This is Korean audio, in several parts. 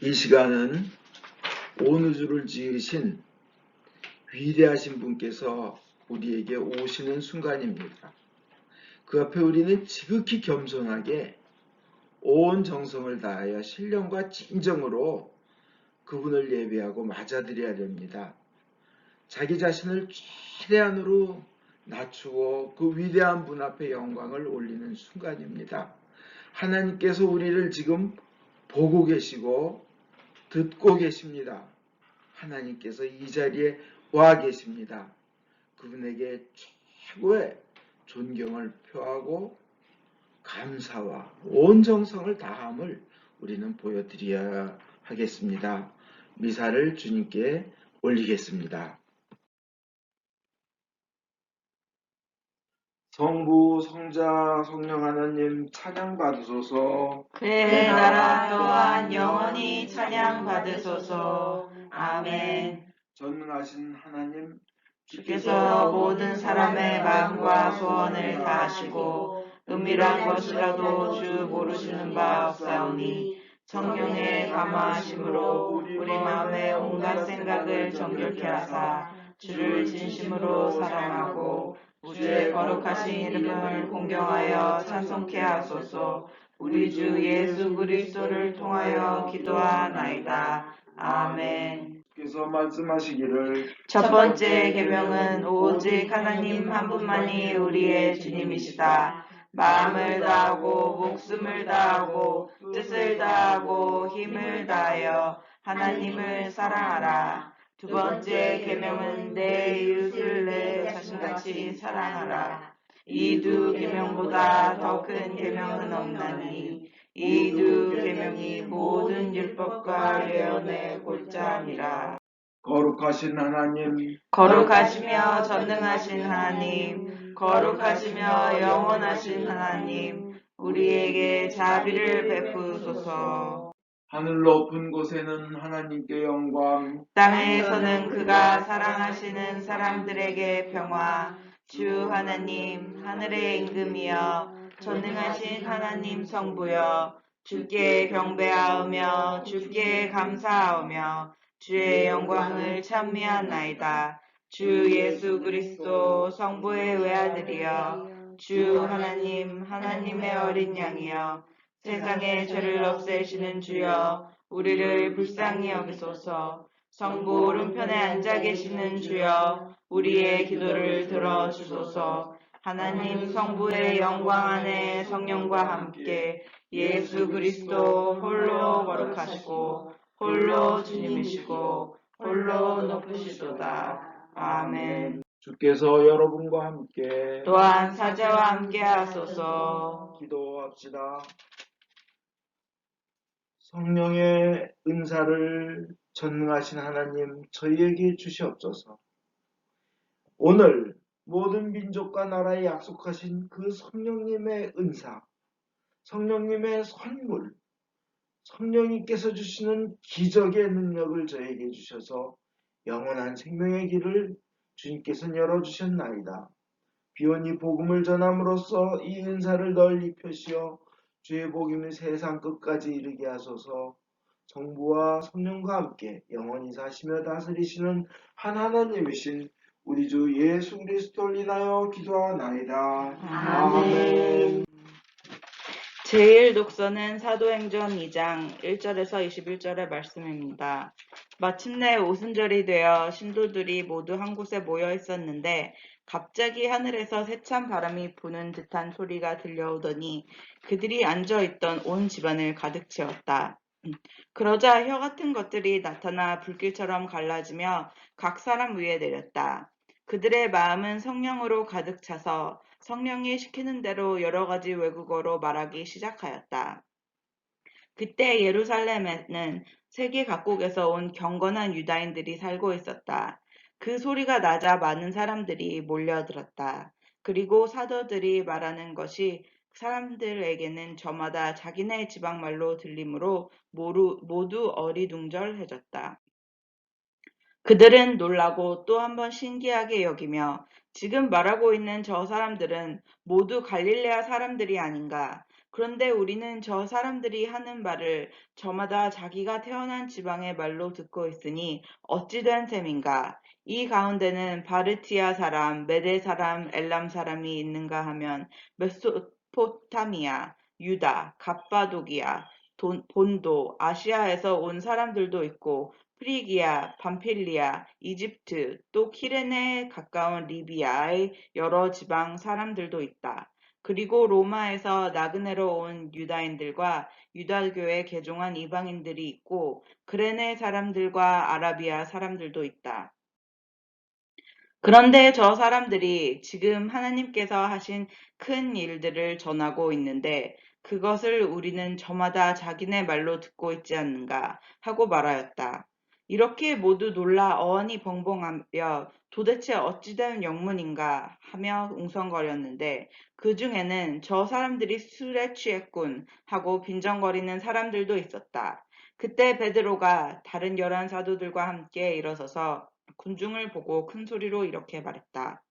이 시간은 온 우주를 지으신 위대하신 분께서 우리에게 오시는 순간입니다. 그 앞에 우리는 지극히 겸손하게 온 정성을 다하여 신령과 진정으로 그분을 예배하고 맞아드려야 됩니다. 자기 자신을 최대한으로 낮추고 그 위대한 분 앞에 영광을 올리는 순간입니다. 하나님께서 우리를 지금 보고 계시고 듣고 계십니다. 하나님께서 이 자리에 와 계십니다. 그분에게 최고의 존경을 표하고 감사와 온 정성을 다함을 우리는 보여드려야 하겠습니다. 미사를 주님께 올리겠습니다. 성부, 성자, 성령 하나님 찬양 받으소서. 그의 나라 또한 영원히 찬양 받으소서. 아멘. 전능하신 하나님, 주께서 모든 사람의 마음과 소원을 다하시고 은밀한 것이라도 주 모르시는 바 없사오니 성령의 감화하심으로 우리 마음의 온갖 생각을 정결케 하사 주를 진심으로 사랑하고 주의 거룩하신 이름을 공경하여 찬송케 하소서. 우리 주 예수 그리스도를 통하여 기도하나이다. 아멘. 주께서 말씀하시기를 첫 번째 계명은 오직 하나님 한 분만이 우리의 주님이시다. 마음을 다하고 목숨을 다하고 뜻을 다하고 힘을 다하여 하나님을 사랑하라. 두 번째 계명은 내 이웃을 내 자신같이 사랑하라. 이 두 계명보다 더 큰 계명은 없나니 이 두 계명이 모든 율법과 예언의 골자니라. 거룩하신 하나님, 거룩하시며 전능하신 하나님, 거룩하시며 영원하신 하나님, 우리에게 자비를 베푸소서. 하늘 높은 곳에는 하나님께 영광, 땅에서는 그가 사랑하시는 사람들에게 평화. 주 하나님, 하늘의 임금이여, 전능하신 하나님 성부여, 주께 경배하오며 주께 감사하오며 주의 영광을 찬미하나이다. 주 예수 그리스도 성부의 외아들이여, 주 하나님, 하나님의 어린 양이여, 세상의 죄를 없애시는 주여, 우리를 불쌍히 여기소서. 성부 오른편에 앉아 계시는 주여, 우리의 기도를 들어주소서. 하나님 성부의 영광 안에 성령과 함께 예수 그리스도 홀로 거룩하시고 홀로 주님이시고 홀로 높으시도다. 아멘. 주께서 여러분과 함께 또한 사제와 함께 하소서. 기도합시다. 성령의 은사를 전능하신 하나님 저희에게 주시옵소서. 오늘 모든 민족과 나라에 약속하신 그 성령님의 은사, 성령님의 선물, 성령님께서 주시는 기적의 능력을 저에게 주셔서 영원한 생명의 길을 주님께서 열어주셨나이다. 비오니 복음을 전함으로써 이 은사를 널리 펴시어 주의 복음이 세상 끝까지 이르게 하소서. 성부와 성령과 함께 영원히 사시며 다스리시는 한 하나님이신 우리 주 예수 그리스도를 인하여 기도하나이다. 아멘. 제1독서는 사도행전 2장 1절에서 21절의 말씀입니다. 마침내 오순절이 되어 신도들이 모두 한 곳에 모여 있었는데 갑자기 하늘에서 세찬 바람이 부는 듯한 소리가 들려오더니 그들이 앉아있던 온 집안을 가득 채웠다. 그러자 혀 같은 것들이 나타나 불길처럼 갈라지며 각 사람 위에 내렸다. 그들의 마음은 성령으로 가득 차서 성령이 시키는 대로 여러 가지 외국어로 말하기 시작하였다. 그때 예루살렘에는 세계 각국에서 온 경건한 유다인들이 살고 있었다. 그 소리가 나자 많은 사람들이 몰려들었다. 그리고 사도들이 말하는 것이 사람들에게는 저마다 자기네 지방말로 들리므로 모두 어리둥절해졌다. 그들은 놀라고 또 한 번 신기하게 여기며 지금 말하고 있는 저 사람들은 모두 갈릴레아 사람들이 아닌가? 그런데 우리는 저 사람들이 하는 말을 저마다 자기가 태어난 지방의 말로 듣고 있으니 어찌 된 셈인가? 이 가운데는 바르티아 사람, 메대 사람, 엘람 사람이 있는가 하면 메소포타미아, 유다, 갑바도기아, 본도, 아시아에서 온 사람들도 있고 프리기아, 밤필리아, 이집트, 또 키레네에 가까운 리비아의 여러 지방 사람들도 있다. 그리고 로마에서 나그네로 온 유다인들과 유다교에 개종한 이방인들이 있고 그레네 사람들과 아라비아 사람들도 있다. 그런데 저 사람들이 지금 하나님께서 하신 큰 일들을 전하고 있는데 그것을 우리는 저마다 자기네 말로 듣고 있지 않는가 하고 말하였다. 이렇게 모두 놀라 어안이 벙벙하며 도대체 어찌된 영문인가 하며 웅성거렸는데 그 중에는 저 사람들이 술에 취했군 하고 빈정거리는 사람들도 있었다. 그때 베드로가 다른 11 사도들과 함께 일어서서 군중을 보고 큰 소리로 이렇게 말했다.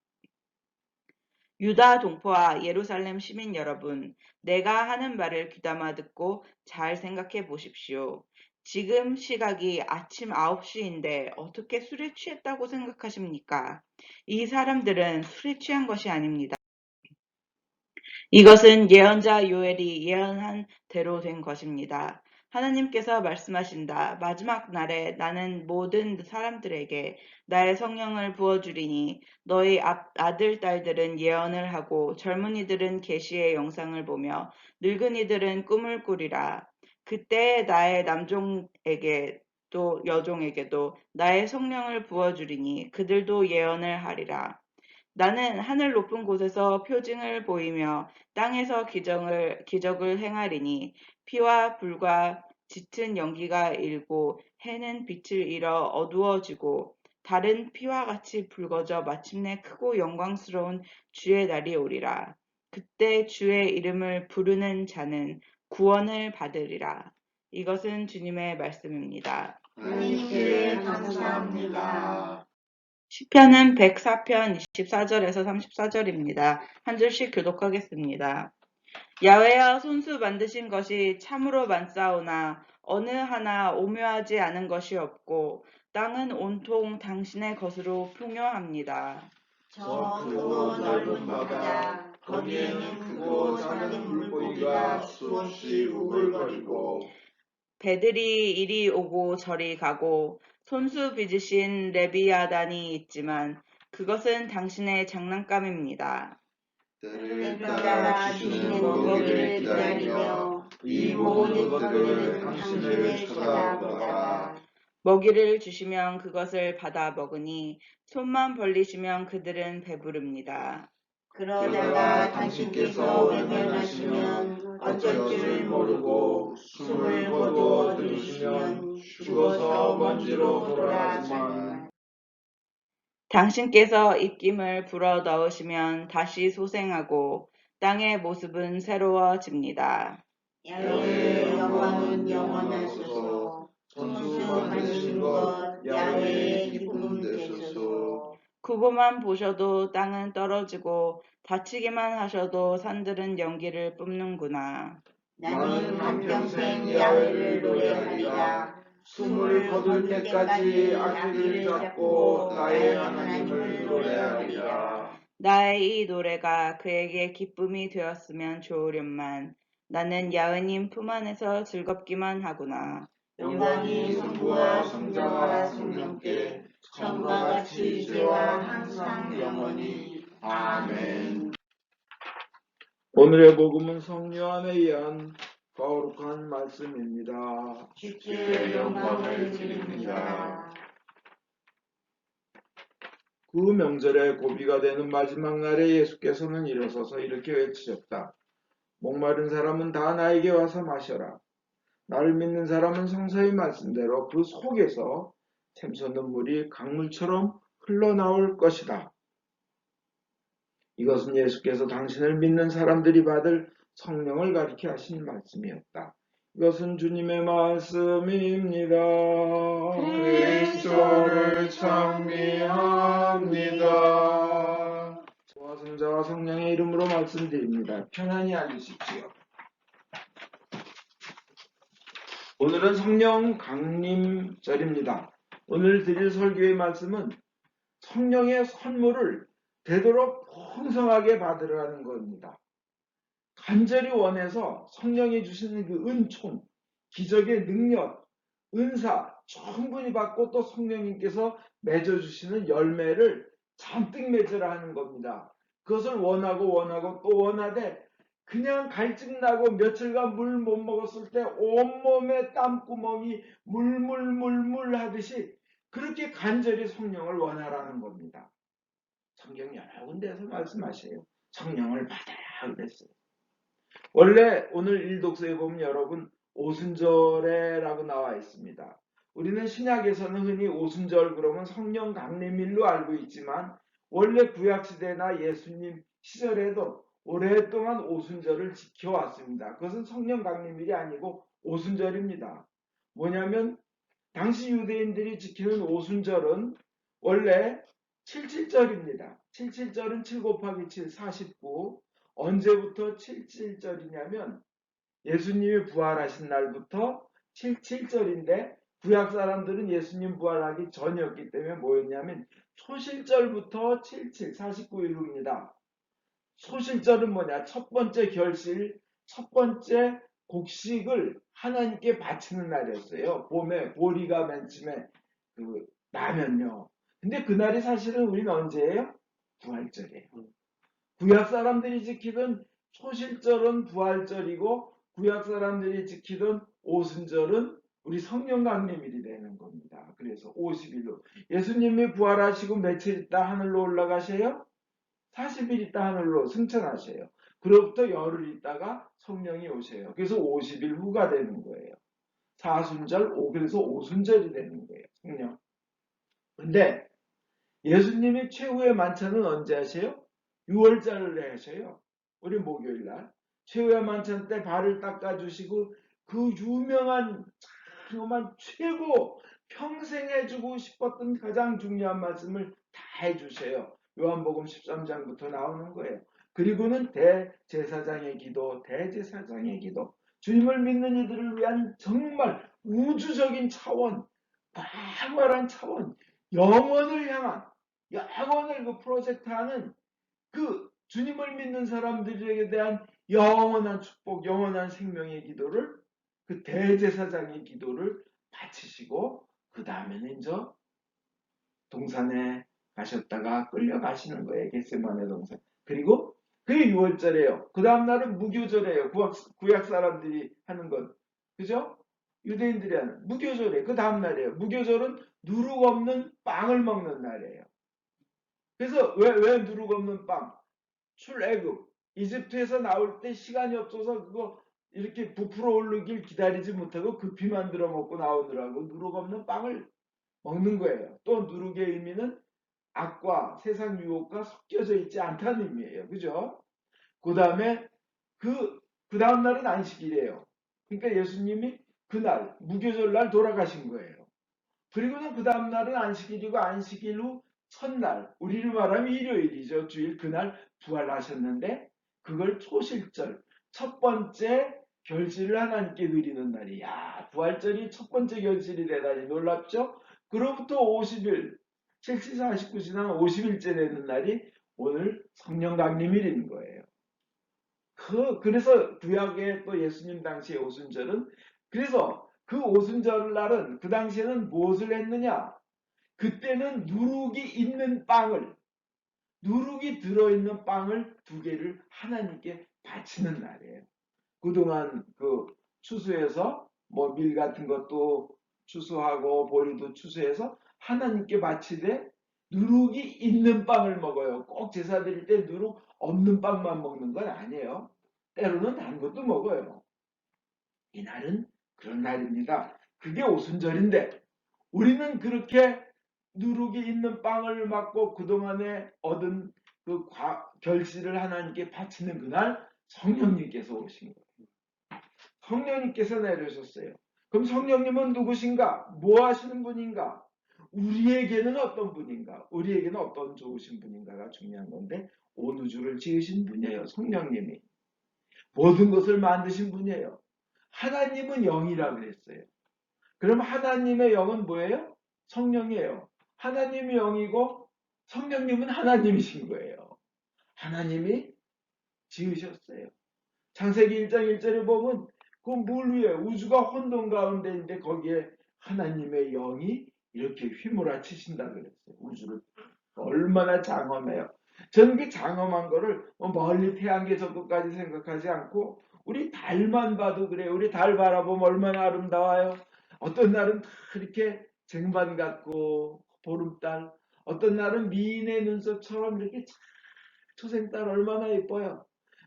유다 동포와 예루살렘 시민 여러분, 내가 하는 말을 귀담아 듣고 잘 생각해 보십시오. 지금 시각이 아침 9시인데 어떻게 술에 취했다고 생각하십니까? 이 사람들은 술에 취한 것이 아닙니다. 이것은 예언자 요엘이 예언한 대로 된 것입니다. 하나님께서 말씀하신다. 마지막 날에 나는 모든 사람들에게 나의 성령을 부어주리니 너희 아들, 딸들은 예언을 하고 젊은이들은 계시의 영상을 보며 늙은이들은 꿈을 꾸리라. 그때 나의 남종에게 또 여종에게도 나의 성령을 부어주리니 그들도 예언을 하리라. 나는 하늘 높은 곳에서 표징을 보이며 땅에서 기적을 행하리니 피와 불과 짙은 연기가 일고 해는 빛을 잃어 어두워지고 달은 피와 같이 붉어져 마침내 크고 영광스러운 주의 날이 오리라. 그때 주의 이름을 부르는 자는 구원을 받으리라. 이것은 주님의 말씀입니다. 하나님께 감사합니다. 시편은 104편 24절에서 34절입니다. 한 절씩 교독하겠습니다. 야훼야 손수 만드신 것이 참으로 많사오나 어느 하나 오묘하지 않은 것이 없고 땅은 온통 당신의 것으로 풍요합니다. 저 크고 넓은 바다, 거기에는 크고 작은 물고기가 수없이 우글거리고 배들이 이리 오고 저리 가고 손수 빚으신 레비아단이 있지만 그것은 당신의 장난감입니다. 때를 따라 주시는 먹이를 기다리며 이 모든 것들은 당신을 쳐다보다가 먹이를 주시면 그것을 받아 먹으니 손만 벌리시면 그들은 배부릅니다. 그러다가 당신께서 외면하시면 어쩔 줄 모르고 숨을 거두어 들이시면 죽어서 먼지로 돌아가지만 당신께서 입김을 불어 넣으시면 다시 소생하고 땅의 모습은 새로워집니다. 야훼의 영광은 영원하소서. 손수 만드신 것 야훼의 기쁨 되소서. 구보만 보셔도 땅은 떨어지고 다치기만 하셔도 산들은 연기를 뿜는구나. 나는 한평생 야훼를 노래하리라. 숨을 거둘 때까지 악기를 잡고 나의 하나님을 노래하리라. 나의 이 노래가 그에게 기쁨이 되었으면 좋으련만 나는 야훼님 품 안에서 즐겁기만 하구나. 영광이 성부와 성자와 성령께 처음과 같이 이제와 항상 영원히. 아멘. 오늘의 복음은 성요한에 의한 거룩한 말씀입니다. 주께 영광을 드립니다. 그 명절에 고비가 되는 마지막 날에 예수께서는 일어서서 이렇게 외치셨다. 목마른 사람은 다 나에게 와서 마셔라. 나를 믿는 사람은 성서의 말씀대로 그 속에서 샘솟는 물이 강물처럼 흘러나올 것이다. 이것은 예수께서 당신을 믿는 사람들이 받을 성령을 가리켜 하신 말씀이었다. 이것은 주님의 말씀입니다. 그리스도를 찬미합니다. 성자와 성령의 이름으로 말씀드립니다. 편안히 앉으십시오. 오늘은 성령 강림절입니다. 오늘 드릴 설교의 말씀은 성령의 선물을 되도록 풍성하게 받으라는 겁니다. 간절히 원해서 성령이 주시는 그 은총, 기적의 능력, 은사 충분히 받고 또 성령님께서 맺어주시는 열매를 잔뜩 맺으라 하는 겁니다. 그것을 원하고 또 원하되 그냥 갈증나고 며칠간 물 못 먹었을 때 온몸에 땀구멍이 물물물물 하듯이 그렇게 간절히 성령을 원하라는 겁니다. 성경 여러 군데에서 말씀하셔요. 성령을 받아야 그랬어요. 원래 오늘 일독서에 보면 여러분 오순절에라고 나와 있습니다. 우리는 신약에서는 흔히 오순절 그러면 성령 강림일로 알고 있지만 원래 구약시대나 예수님 시절에도 오랫동안 오순절을 지켜왔습니다. 그것은 성령 강림일이 아니고 오순절입니다. 뭐냐면 당시 유대인들이 지키는 오순절은 원래 77절입니다. 77절은 7 곱하기 7, 49. 언제부터 77절이냐면 예수님이 부활하신 날부터 77절인데 구약 사람들은 예수님 부활하기 전이었기 때문에 뭐였냐면 초실절부터 77, 49일입니다. 소실절은 뭐냐? 첫 번째 결실, 첫 번째 곡식을 하나님께 바치는 날이었어요. 봄에 보리가 맨 처음에 나면요. 근데 그날이 사실은 우리는 언제예요? 부활절이에요. 구약 사람들이 지키던 초실절은 부활절이고 구약 사람들이 지키던 오순절은 우리 성령 강림일이 되는 겁니다. 그래서 50일로 예수님이 부활하시고 며칠 있다 하늘로 올라가셔요? 40일 있다 하늘로 승천하셔요. 그로부터 열흘 있다가 성령이 오셔요. 그래서 50일 후가 되는 거예요. 사순절, 그래서 오순절이 되는 거예요. 성령. 근데 예수님이 최후의 만찬은 언제 하세요? 6월절에 하셔요. 우리 목요일날. 최후의 만찬 때 발을 닦아주시고 그 유명한 정말 최고 평생 해주고 싶었던 가장 중요한 말씀을 다 해주세요. 요한복음 13장부터 나오는 거예요. 그리고는 대제사장의 기도, 대제사장의 기도. 주님을 믿는 이들을 위한 정말 우주적인 차원, 광활한 차원, 영원을 향한 영원을 그 프로젝트하는 그 주님을 믿는 사람들에게 대한 영원한 축복, 영원한 생명의 기도를 그 대제사장의 기도를 바치시고 그 다음에는 이제 동산에 가셨다가 끌려가시는 거예요. 겟세마네 동산. 그리고 그게 6월절이에요. 그 다음 날은 무교절이에요. 구약 사람들이 하는 건. 그죠? 유대인들이 하는 무교절이에요. 그 다음 날이에요. 무교절은 누룩 없는 빵을 먹는 날이에요. 그래서 왜 누룩 없는 빵? 출애굽. 이집트에서 나올 때 시간이 없어서 그거 이렇게 부풀어 오르길 기다리지 못하고 급히 만들어 먹고 나오느라고 누룩 없는 빵을 먹는 거예요. 또 누룩의 의미는 악과 세상 유혹과 섞여져 있지 않다는 의미예요. 그죠? 그 다음에 그 다음 날은 안식일이에요. 그러니까 예수님이 그날 무교절 날 돌아가신 거예요. 그리고는 그 다음 날은 안식일이고 안식일 후 첫날, 우리를 말하면 일요일이죠. 주일 그날 부활하셨는데 그걸 초실절, 첫 번째 결실을 하나님께 드리는 날이야. 부활절이 첫 번째 결실이 되다니 놀랍죠? 그로부터 50일, 77, 49 지난 50일째 되는 날이 오늘 성령 강림일인 거예요. 그래서 구약의 또 예수님 당시의 오순절은 그래서 그 오순절 날은 그 당시에는 무엇을 했느냐? 그때는 누룩이 있는 빵을 누룩이 들어있는 빵을 2개를 하나님께 바치는 날이에요. 그동안 그 추수해서 뭐 밀 같은 것도 추수하고 보리도 추수해서 하나님께 바치되 누룩이 있는 빵을 먹어요. 꼭 제사 드릴 때 누룩 없는 빵만 먹는 건 아니에요. 때로는 단 것도 먹어요. 이날은 그런 날입니다. 그게 오순절인데 우리는 그렇게 누룩이 있는 빵을 먹고 그동안에 얻은 그 결실을 하나님께 바치는 그날 성령님께서 오신 거예요. 성령님께서 내려오셨어요. 그럼 성령님은 누구신가? 뭐 하시는 분인가? 우리에게는 어떤 분인가? 우리에게는 어떤 좋으신 분인가가 중요한 건데 온 우주를 지으신 분이에요. 성령님이. 모든 것을 만드신 분이에요. 하나님은 영이라 그랬어요. 그럼 하나님의 영은 뭐예요? 성령이에요. 하나님이 영이고 성령님은 하나님이신 거예요. 하나님이 지으셨어요. 창세기 1장 1절에 보면 그 물 위에 우주가 혼돈 가운데인데 거기에 하나님의 영이 이렇게 휘몰아치신다 그랬어요. 우주를. 얼마나 장엄해요. 저는 그 장엄한 거를 멀리 태양계 저 끝까지 생각하지 않고 우리 달만 봐도 그래요. 우리 달 바라보면 얼마나 아름다워요. 어떤 날은 다 이렇게 쟁반 같고 보름달, 어떤 날은 미인의 눈썹처럼 이렇게 초생달 얼마나 예뻐요.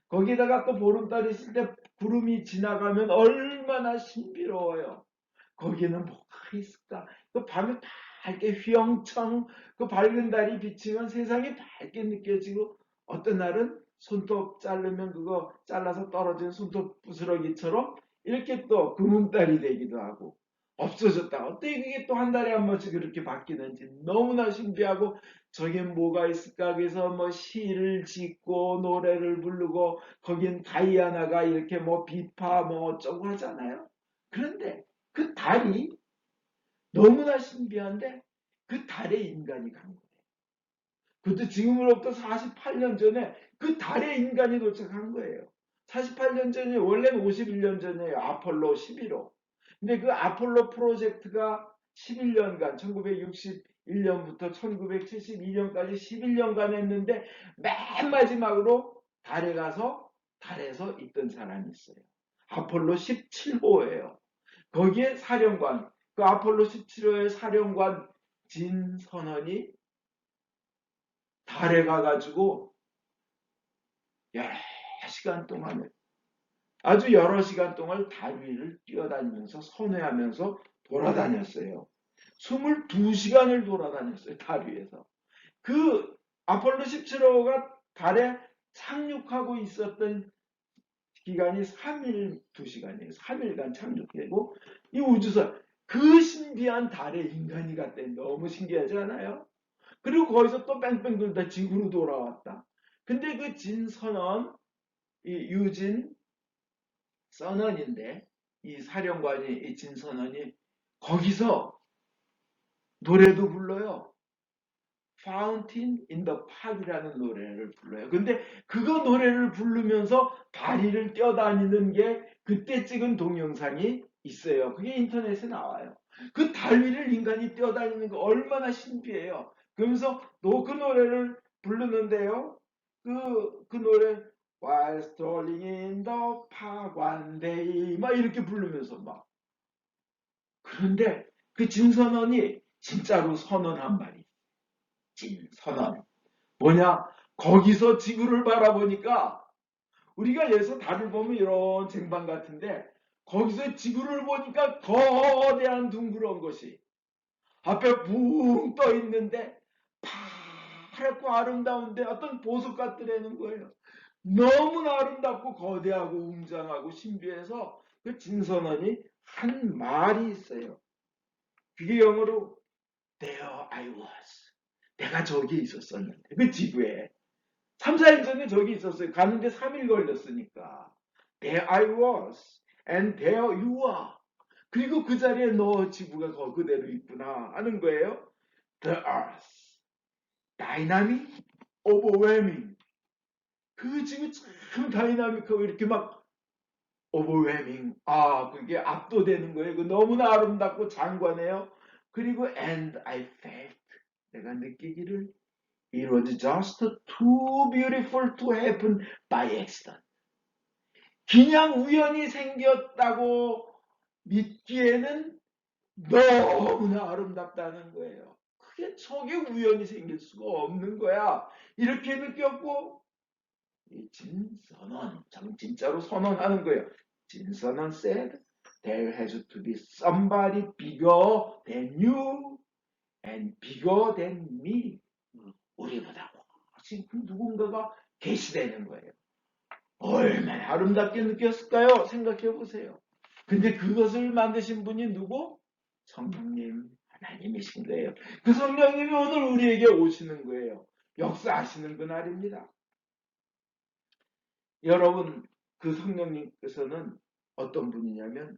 거기다가 또 보름달이 있을 때 구름이 지나가면 얼마나 신비로워요. 거기는 뭐가 있을까? 그 밤에 밝게 휘영청 그 밝은 달이 비치면 세상이 밝게 느껴지고 어떤 날은 손톱 자르면 그거 잘라서 떨어진 손톱 부스러기처럼 이렇게 또 금음달이 되기도 하고 없어졌다. 어떻게 그게 또 한 달에 한 번씩 그렇게 바뀌는지 너무나 신비하고 저게 뭐가 있을까? 그래서 뭐 시를 짓고 노래를 부르고 거긴 다이아나가 이렇게 뭐 비파 뭐 어쩌고 하잖아요. 그런데 그 달이 너무나 신비한데 그 달에 인간이 간 거예요. 그것도 지금으로부터 48년 전에 그 달에 인간이 도착한 거예요. 48년 전이 원래는 51년 전이에요. 아폴로 11호. 근데 그 아폴로 프로젝트가 11년간 1961년부터 1972년까지 11년간 했는데 맨 마지막으로 달에 가서 달에서 있던 사람이 있어요. 아폴로 17호예요. 거기에 사령관, 그 아폴로 17호의 사령관 진선원이 달에 가가지고 여러 시간 동안 아주 여러 시간 동안 달 위를 뛰어다니면서 선회하면서 돌아다녔어요. 22시간을 돌아다녔어요. 달 위에서. 그 아폴로 17호가 달에 착륙하고 있었던 기간이 3일 2시간이에요. 3일간 착륙되고 이 우주선 그 신비한 달에 인간이 갔대. 너무 신기하지 않아요? 그리고 거기서 또 뺑뺑 돌다 지구로 돌아왔다. 근데 그 진선원, 이 유진 선원인데 이 사령관이 이 진선원이 거기서 노래도 불러요. Fountain in the Park이라는 노래를 불러요. 근데 그거 노래를 부르면서 다리를 뛰어다니는 게 그때 찍은 동영상이 있어요. 그게 인터넷에 나와요. 그 달 위를 인간이 뛰어다니는 거 얼마나 신비해요. 그러면서 또 그 노래를 부르는데요. 그 노래 While strolling in the park one day 막 이렇게 부르면서 막 그런데 그 진선원이 진짜로 선언한 말이 진선언 뭐냐? 거기서 지구를 바라보니까 우리가 여기서 달을 보면 이런 쟁반 같은데 거기서 지구를 보니까 거대한 둥그런 것이 앞에 붕 떠 있는데 파랗고 아름다운데 어떤 보석 같더라는 거예요. 너무나 아름답고 거대하고 웅장하고 신비해서 그 진선원이 한 말이 있어요. 그게 영어로 There I was. 내가 저기 있었었는데 그 지구에 3, 4일 전에 저기 있었어요. 가는데 3일 걸렸으니까. There I was and there you are. 그리고 그 자리에 너 지구가 그대로 있구나 하는 거예요. The earth. Dynamic, overwhelming. 그 지구 참 다이나믹하고 이렇게 막 overwhelming. 아, 그게 압도되는 거예요. 그 너무나 아름답고 장관해요. 그리고 and I felt. 내가 느끼기를 It was just too beautiful to happen by accident. 그냥 우연히 생겼다고 믿기에는 너무나 아름답다는 거예요. 그게 저게 우연히 생길 수가 없는 거야. 이렇게 느꼈고 이 진선언, 진짜로 선언하는 거예요. 진선언 said there has to be somebody bigger than you and bigger than me. 우리보다 훨씬 누군가가 계시되는 거예요. 얼마나 아름답게 느꼈을까요? 생각해 보세요. 근데 그것을 만드신 분이 누구? 성령님, 하나님이신 거예요. 그 성령님이 오늘 우리에게 오시는 거예요. 역사하시는 그날입니다. 여러분, 그 성령님께서는 어떤 분이냐면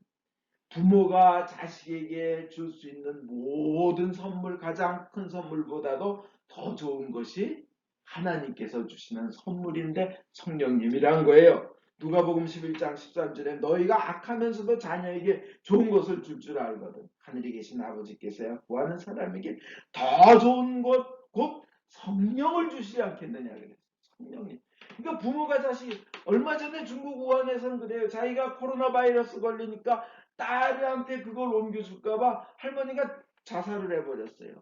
부모가 자식에게 줄 수 있는 모든 선물, 가장 큰 선물보다도 더 좋은 것이 하나님께서 주시는 선물인데 성령님이란 거예요. 누가복음 11장 13절에 너희가 악하면서도 자녀에게 좋은 것을 줄 알거든. 하늘에 계신 아버지께서야 구하는 사람에게 더 좋은 것, 곧 성령을 주시지 않겠느냐 그랬어요. 성령님. 그러니까 부모가 자식, 얼마 전에 중국 우한에서는 그래요. 자기가 코로나 바이러스 걸리니까 딸한테 그걸 옮겨줄까봐 할머니가 자살을 해버렸어요.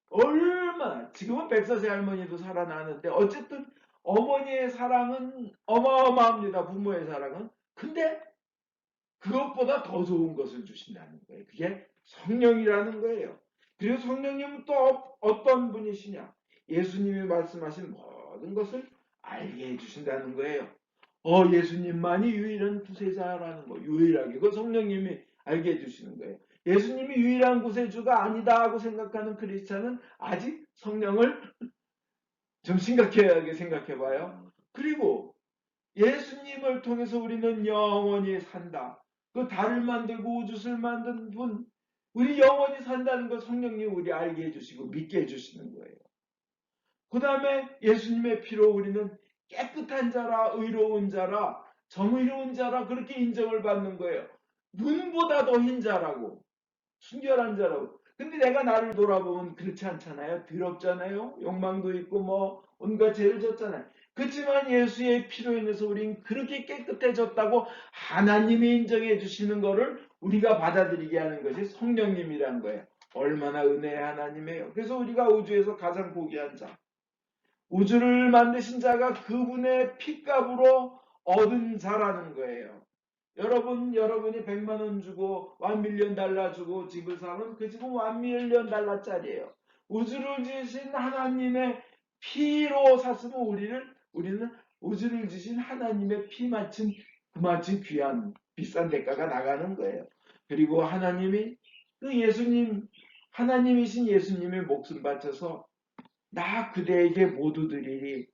얼마나, 지금은 100세 할머니도 살아나는데, 어쨌든 어머니의 사랑은 어마어마합니다. 부모의 사랑은. 근데 그것보다 더 좋은 것을 주신다는 거예요. 그게 성령이라는 거예요. 그리고 성령님은 또 어떤 분이시냐? 예수님이 말씀하신 모든 것을 알게 해주신다는 거예요. 예수님만이 유일한 구세자라는 거, 유일하게. 그거 성령님이 알게 해주시는 거예요. 예수님이 유일한 구세주가 아니다 하고 생각하는 크리스찬은 아직 성령을 좀 심각하게 생각해 봐요. 그리고 예수님을 통해서 우리는 영원히 산다. 그 달을 만들고 우주를 만든 분, 우리 영원히 산다는 거 성령님 우리 알게 해주시고 믿게 해주시는 거예요. 그 다음에 예수님의 피로 우리는 깨끗한 자라, 의로운 자라, 정의로운 자라 그렇게 인정을 받는 거예요. 눈보다 더 흰 자라고, 순결한 자라고. 근데 내가 나를 돌아보면 그렇지 않잖아요. 더럽잖아요. 욕망도 있고 뭐 온갖 죄를 졌잖아요. 그렇지만 예수의 피로 인해서 우린 그렇게 깨끗해졌다고 하나님이 인정해 주시는 거를 우리가 받아들이게 하는 것이 성령님이란 거예요. 얼마나 은혜의 하나님이에요. 그래서 우리가 우주에서 가장 고귀한 자, 우주를 만드신 자가 그분의 핏값으로 얻은 자라는 거예요. 여러분이 100만 원 주고 1밀리언 달러 주고 집을 사면 그 집은 1밀리언 달러짜리예요. 우주를 지으신 하나님의 피로 샀으면 우리는 우주를 지으신 하나님의 피만큼 그만큼 귀한 비싼 대가가 나가는 거예요. 그리고 하나님이 그 예수님, 하나님이신 예수님의 목숨 바쳐서 나 그대에게 모두 드리리.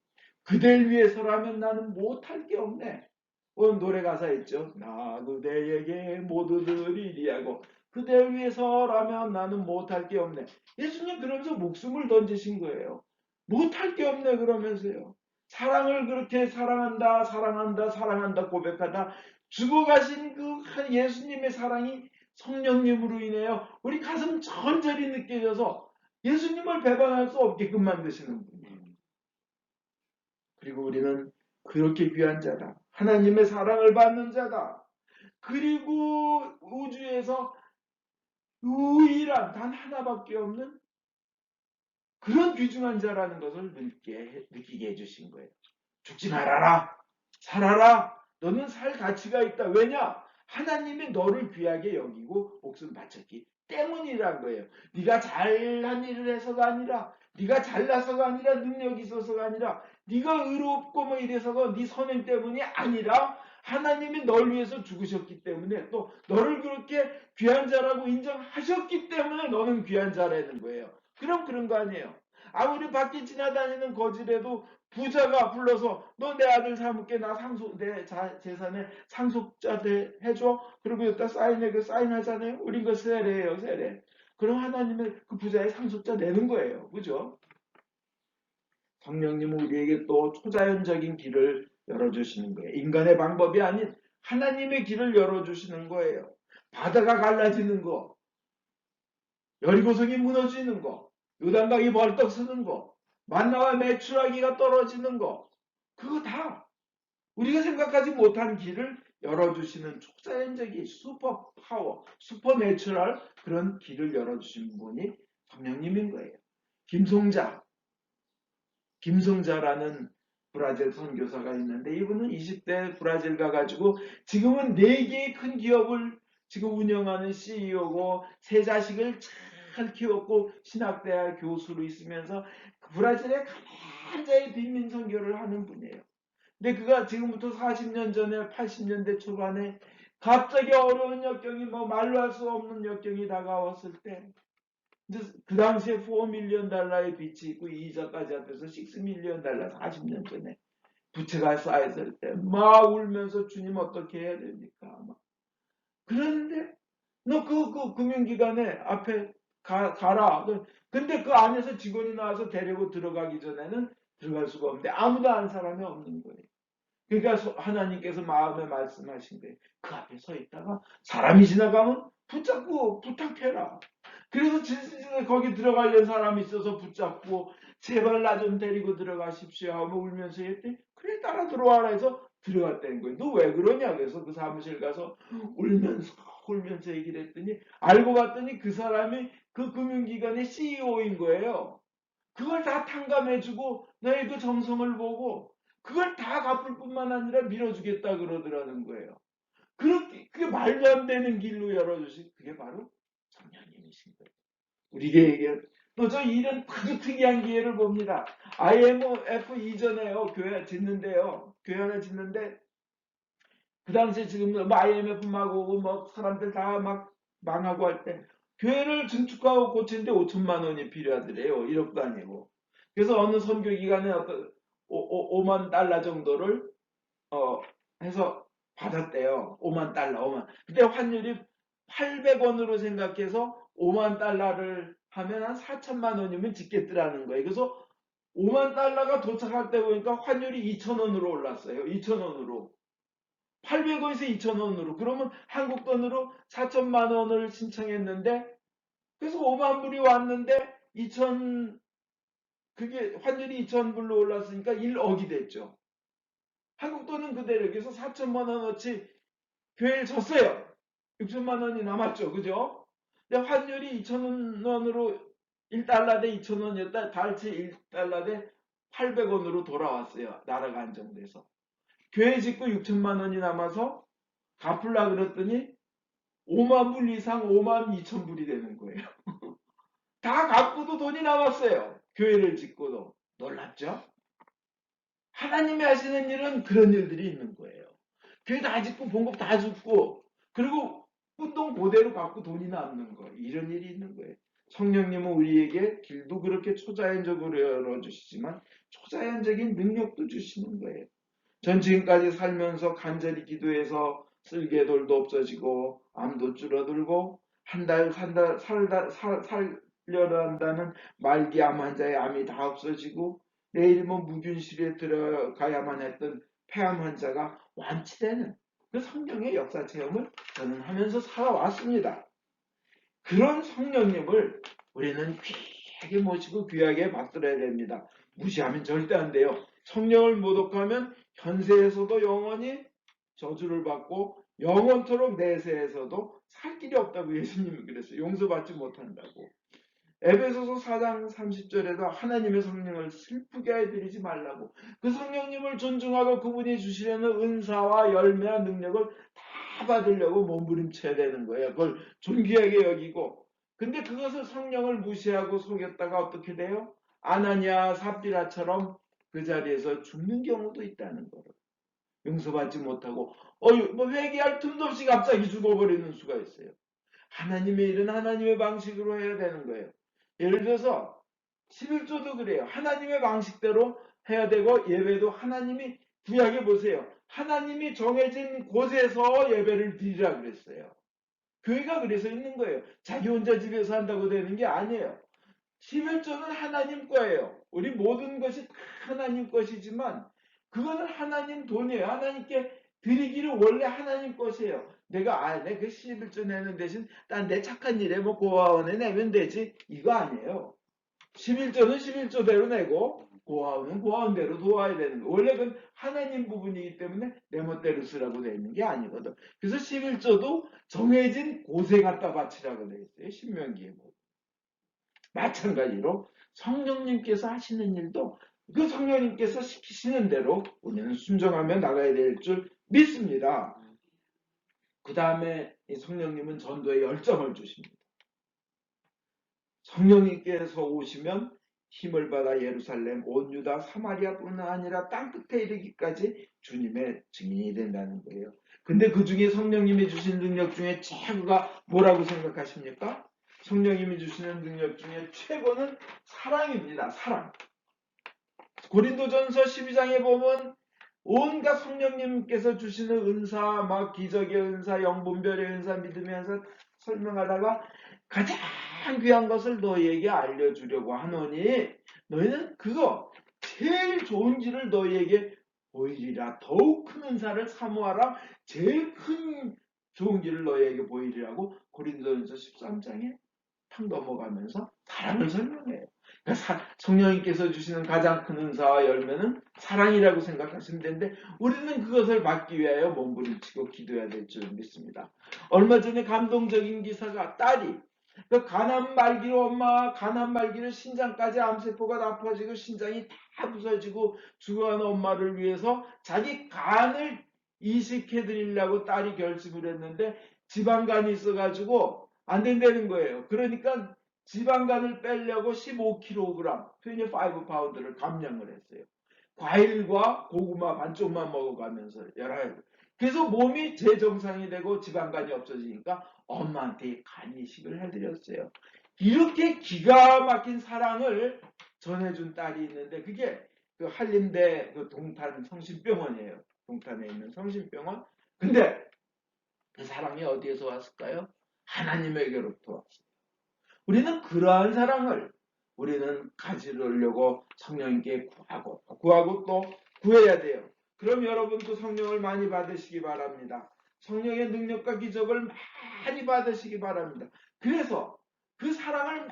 그댈 위해서라면 나는 못할 게 없네. 노래 가사 있죠. 나 그대에게 모두 드리리 하고 그댈 위해서라면 나는 못할 게 없네. 예수님 그러면서 목숨을 던지신 거예요. 못할 게 없네 그러면서요. 사랑을 그렇게 사랑한다 고백하다 죽어가신 그 예수님의 사랑이 성령님으로 인해요. 우리 가슴 절절히 느껴져서 예수님을 배반할 수 없게끔 만드시는 분이에요. 그리고 우리는 그렇게 귀한 자다. 하나님의 사랑을 받는 자다. 그리고 우주에서 유일한 단 하나밖에 없는 그런 귀중한 자라는 것을 느끼게 해주신 거예요. 죽지 말아라. 살아라. 너는 살 가치가 있다. 왜냐? 하나님이 너를 귀하게 여기고 목숨 바쳤기 때문이란 거예요. 네가 잘난 일을 해서가 아니라, 네가 잘나서가 아니라, 능력이 있어서가 아니라, 네가 의롭고 뭐 이래서가 네 선행 때문이 아니라 하나님이 널 위해서 죽으셨기 때문에 또 너를 그렇게 귀한 자라고 인정하셨기 때문에 너는 귀한 자라는 거예요. 그럼 그런 거 아니에요. 아무리 밖에 지나다니는 거지라도 부자가 불러서 너 내 아들 삼을게, 나 내 재산에 상속자 해줘. 그리고 여기다 사인하잖아요. 우린 거 세례예요, 세례. 그럼 하나님의 그 부자의 상속자 내는 거예요. 그죠? 성령님은 우리에게 또 초자연적인 길을 열어주시는 거예요. 인간의 방법이 아닌 하나님의 길을 열어주시는 거예요. 바다가 갈라지는 거, 여리고성이 무너지는 거, 요단강이 벌떡 서는 거, 만나와 메추라기가 떨어지는 거, 그거 다 우리가 생각하지 못한 길을 열어주시는 초자연적인 슈퍼파워, 슈퍼내추럴 그런 길을 열어주신 분이 성령님인 거예요. 김성자라는 브라질 선교사가 있는데 이분은 20대 브라질 가가지고 지금은 4개의 큰 기업을 지금 운영하는 CEO고 세 자식을 잘 키웠고 신학대학 교수로 있으면서 브라질의 가난자의 빈민 선교를 하는 분이에요. 근데 그가 지금부터 40년 전에 80년대 초반에 갑자기 어려운 역경이 말로 할 수 없는 역경이 다가왔을 때 그 당시에 $4밀리언 빚이 있고 이자까지 합해서 $6밀리언 40년 전에 부채가 쌓였을 때 막 울면서 주님 어떻게 해야 됩니까? 막. 그런데 너 그 금융기관에 앞에 가라. 근데 그 안에서 직원이 나와서 데리고 들어가기 전에는 들어갈 수가 없는데 아무도 아는 사람이 없는 거예요. 그러니까 하나님께서 마음에 말씀하신 거예요. 그 앞에 서 있다가 사람이 지나가면 붙잡고 부탁해라. 그래서 진실에 거기 들어가려는 사람이 있어서 붙잡고 제발 나 좀 데리고 들어가십시오 하고 울면서 했더니 그래 따라 들어와라 해서 들어갔다는 거예요. 너 왜 그러냐 그래서 그 사무실 가서 울면서 얘기를 했더니 알고 봤더니 그 사람이 그 금융기관의 CEO인 거예요. 그걸 다 탕감해주고 너의 그 정성을 보고 그걸 다 갚을 뿐만 아니라 밀어주겠다 그러더라는 거예요. 그게 말도 안 되는 길로 열어주신 그게 바로 성령님이신 거예요. 우리에게 또 저 일은 아주 특이한 기회를 봅니다. IMF 이전에요. 교회 짓는데요. 교회 하나 짓는데 그 당시에 지금 뭐 IMF 막 오고 뭐 사람들 다 막 망하고 할 때 교회를 증축하고 고치는데 5천만 원이 필요하더래요. 1억도 아니고. 그래서 어느 선교기관에 어떤 5만 달러 정도를 해서 받았대요. 5만 달러, 5만. 근데 환율이 800원으로 생각해서 5만 달러를 하면 한 4천만 원이면 짓겠더라는 거예요. 그래서 5만 달러가 도착할 때 보니까 환율이 2,000원으로 올랐어요. 2,000원으로. 800원에서 2,000원으로. 그러면 한국 돈으로 4천만 원을 신청했는데 그래서 5만 불이 왔는데 그게 환율이 2,000불로 올랐으니까 1억이 됐죠. 한국 돈은 그대로. 그래서 4천만 원어치 교회를 졌어요. 6천만 원이 남았죠. 그죠? 근데 환율이 2,000원으로 1달러 대 2,000원이었다. 달치 1달러 대 800원으로 돌아왔어요. 나라가 안정돼서. 교회 짓고 6천만 원이 남아서 갚으려고 그랬더니 5만 불 이상 5만 2천 불이 되는 거예요. 다 갚고도 돈이 남았어요. 교회를 짓고도. 놀랍죠? 하나님이 하시는 일은 그런 일들이 있는 거예요. 교회 다 짓고 봉급 다 줍고 그리고 운동 그대로 갖고 돈이 남는 거 이런 일이 있는 거예요. 성령님은 우리에게 길도 그렇게 초자연적으로 열어주시지만 초자연적인 능력도 주시는 거예요. 전 지금까지 살면서 간절히 기도해서 쓸개돌도 없어지고 암도 줄어들고 한 달 살려야 한다는 말기암 환자의 암이 다 없어지고 내일이면 무균실에 들어가야만 했던 폐암 환자가 완치되는 그 성령의 역사 체험을 저는 하면서 살아왔습니다. 그런 성령님을 우리는 귀하게 모시고 귀하게 받들어야 됩니다. 무시하면 절대 안 돼요. 성령을 모독하면 현세에서도 영원히 저주를 받고 영원토록 내세에서도 살 길이 없다고 예수님이 그랬어요. 용서받지 못한다고. 에베소서 4장 30절에도 하나님의 성령을 슬프게 해드리지 말라고. 그 성령님을 존중하고 그분이 주시려는 은사와 열매와 능력을 다 받으려고 몸부림쳐야 되는 거예요. 그걸 존귀하게 여기고. 근데 그것을 성령을 무시하고 속였다가 어떻게 돼요? 아나니아 삽비라처럼 그 자리에서 죽는 경우도 있다는 거예요. 용서받지 못하고 뭐 회개할 틈도 없이 갑자기 죽어버리는 수가 있어요. 하나님의 일은 하나님의 방식으로 해야 되는 거예요. 예를 들어서 11조도 그래요. 하나님의 방식대로 해야 되고 예배도 하나님이 구약에 보세요. 하나님이 정해진 곳에서 예배를 드리라 그랬어요. 교회가 그래서 있는 거예요. 자기 혼자 집에서 한다고 되는 게 아니에요. 11조는 하나님 거예요. 우리 모든 것이 다 하나님 것이지만 그거는 하나님 돈이에요. 하나님께 드리기를 원래 하나님 것이에요. 내가 그 11조 내는 대신 딴 내 착한 일에 뭐 고아원에 내면 되지. 이거 아니에요. 11조는 11조대로 내고 고아원은 고아원대로 도와야 되는 거예요. 원래 그건 하나님 부분이기 때문에 내 멋대로 쓰라고 되어 있는 게 아니거든. 그래서 11조도 정해진 곳에 갖다 바치라고 되어 있어요. 신명기에 보면. 마찬가지로 성령님께서 하시는 일도 그 성령님께서 시키시는 대로 우리는 순종하며 나가야 될 줄 믿습니다. 그 다음에 성령님은 전도에 열정을 주십니다. 성령님께서 오시면 힘을 받아 예루살렘, 온 유다, 사마리아뿐 아니라 땅끝에 이르기까지 주님의 증인이 된다는 거예요. 근데 그 중에 성령님이 주신 능력 중에 최고가 뭐라고 생각하십니까? 성령님이 주시는 능력 중에 최고는 사랑입니다. 사랑. 고린도전서 12장에 보면 온갖 성령님께서 주시는 은사, 막 기적의 은사, 영분별의 은사, 믿음의 은사 설명하다가 가장 귀한 것을 너희에게 알려주려고 하노니 너희는 그거 제일 좋은 길을 너희에게 보이리라. 더욱 큰 은사를 사모하라. 제일 큰 좋은 길을 너희에게 보이리라고 고린도전서 13장에 탁 넘어가면서 사랑을 설명해요. 그러니까 성령님께서 주시는 가장 큰 은사와 열매는 사랑이라고 생각하시면 되는데 우리는 그것을 받기 위하여 몸부림치고 기도해야 될 줄 믿습니다. 얼마 전에 감동적인 기사가 딸이 그 간암 말기로 엄마 간암 말기로 신장까지 암세포가 나빠지고 신장이 다 부서지고 죽어가는 엄마를 위해서 자기 간을 이식해 드리려고 딸이 결심을 했는데 지방간이 있어가지고 안 된다는 거예요. 그러니까 지방간을 빼려고 15kg, 25파운드를 감량을 했어요. 과일과 고구마 반쪽만 먹어가면서 그래서 몸이 재정상이 되고 지방간이 없어지니까 엄마한테 간 이식을 해드렸어요. 이렇게 기가 막힌 사랑을 전해준 딸이 있는데 그게 그 한림대 그 동탄 성심병원이에요. 동탄에 있는 성심병원. 근데 그 사랑이 어디에서 왔을까요? 하나님에게로부터 왔어요. 우리는 그러한 사랑을 우리는 가지려고 성령님께 구하고 또 구해야 돼요. 그럼 여러분도 성령을 많이 받으시기 바랍니다. 성령의 능력과 기적을 많이 받으시기 바랍니다. 그래서 그 사랑을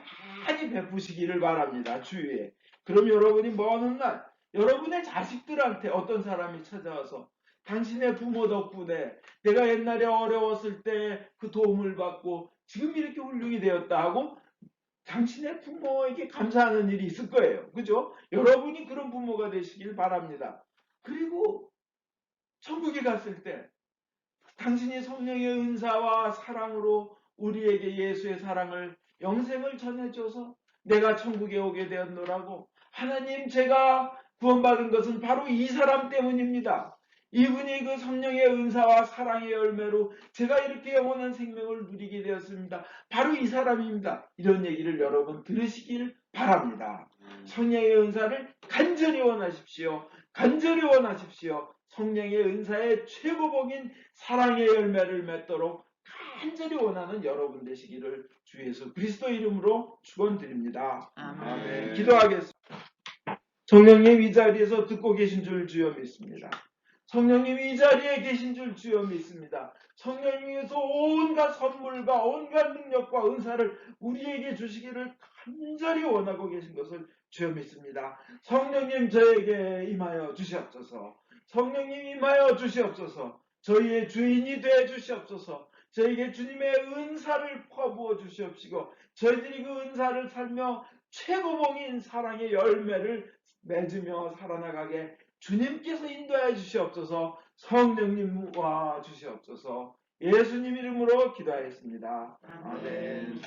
많이 베푸시기를 바랍니다. 주위에. 그럼 여러분이 먼 훗날 여러분의 자식들한테 어떤 사람이 찾아와서 당신의 부모 덕분에 내가 옛날에 어려웠을 때 그 도움을 받고 지금 이렇게 훌륭히 되었다 하고 당신의 부모에게 감사하는 일이 있을 거예요. 그죠? 여러분이 그런 부모가 되시길 바랍니다. 그리고 천국에 갔을 때 당신이 성령의 은사와 사랑으로 우리에게 예수의 사랑을 영생을 전해줘서 내가 천국에 오게 되었노라고 하나님 제가 구원받은 것은 바로 이 사람 때문입니다. 이분이 그 성령의 은사와 사랑의 열매로 제가 이렇게 영원한 생명을 누리게 되었습니다. 바로 이 사람입니다. 이런 얘기를 여러분 들으시길 바랍니다. 성령의 은사를 간절히 원하십시오. 간절히 원하십시오. 성령의 은사의 최고봉인 사랑의 열매를 맺도록 간절히 원하는 여러분 되시기를 주 예수 그리스도 이름으로 축원드립니다. 아멘. 기도하겠습니다. 성령님 이 자리에서 듣고 계신 줄 주여 믿습니다. 성령님 이 자리에 계신 줄 주여 믿습니다. 성령님께서 온갖 선물과 온갖 능력과 은사를 우리에게 주시기를 간절히 원하고 계신 것을 주여 믿습니다. 성령님 저에게 임하여 주시옵소서. 성령님 임하여 주시옵소서. 저희의 주인이 되어 주시옵소서. 저에게 주님의 은사를 퍼부어 주시옵시고 저희들이 그 은사를 살며 최고봉인 사랑의 열매를 맺으며 살아나가게 주님께서 인도하여 주시옵소서. 성령님 와 주시옵소서. 예수님 이름으로 기도하였습니다. 아멘.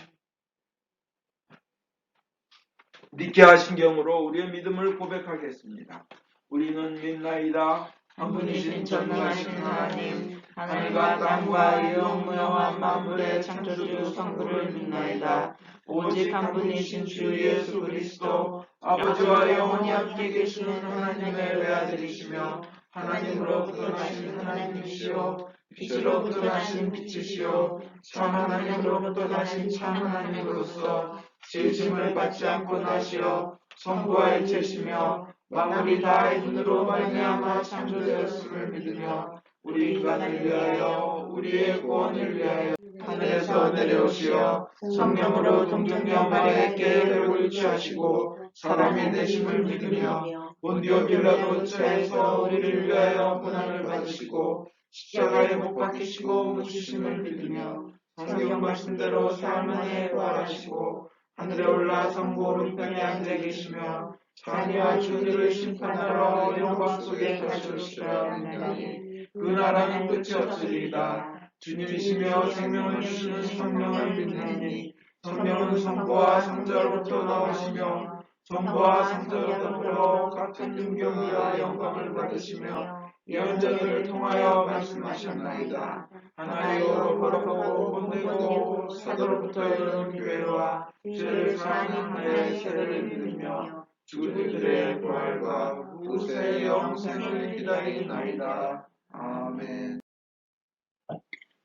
니케아 신경으로 우리의 믿음을 고백하겠습니다. 우리는 믿나이다. 한 분이신 전능하신 하나님, 하늘과 땅과 유용무용한 만물의 창조주 성부를 믿나이다. 오직 한 분이신 주 예수 그리스도, 아버지와 영원히 함께 계시는 하나님의 외아들이시며 하나님으로부터 나신 하나님이시요 빛으로부터 나신 빛이시요 참 하나님으로부터 나신 참 하나님으로서 지으심을 받지 않고 나시어 성부와 일체시며 만물이 다 이분으로 말미암아 창조되었음을 믿으며 우리 인간을 위하여 우리의 구원을 위하여 하늘에서 내려오시어 성령으로 동정녀마리아의 계획을 취하시고 사람이 되심을 믿으며 본디오 빌라도 차에서 우리를 위하여 고난을 받으시고 십자가에 못 박히시고 묻히심을 믿으며 성경 말씀대로 사흘 만에 부활하시고 하늘에 올라 성부 오른편에 앉아 계시며 자녀와 주들을 심판하러 영광 속에 다시 오시리라 믿나니 그 나라는 끝이 없으리이다. 주님이시며 생명을 주시는 성령을 믿나니 성령은 성부와 성자로부터 나오시며 성부와 성자로 더불어 같은 능력과 영광을 받으시며 예언자들을 통하여 말씀하셨나이다. 하나요 거룩하고 본되고 사도로부터 이르는 교회와 죄를 사하는 하나의 세례를 믿으며 주들의 부활과 후세의 영생을 기다리나이다. 아멘.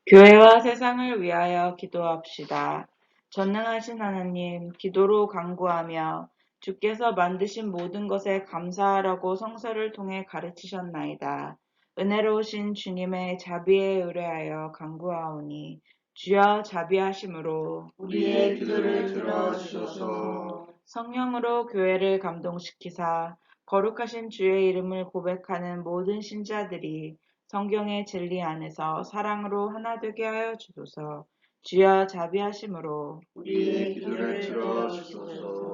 교회와 세상을 위하여 기도합시다. 전능하신 하나님, 기도로 간구하며 주께서 만드신 모든 것에 감사하라고 성서를 통해 가르치셨나이다. 은혜로우신 주님의 자비에 의뢰하여 간구하오니 주여 자비하심으로 우리의 기도를 들어주소서. 성령으로 교회를 감동시키사 거룩하신 주의 이름을 고백하는 모든 신자들이 성경의 진리 안에서 사랑으로 하나 되게 하여 주소서. 주여 자비하심으로 우리의 기도를 들어주소서.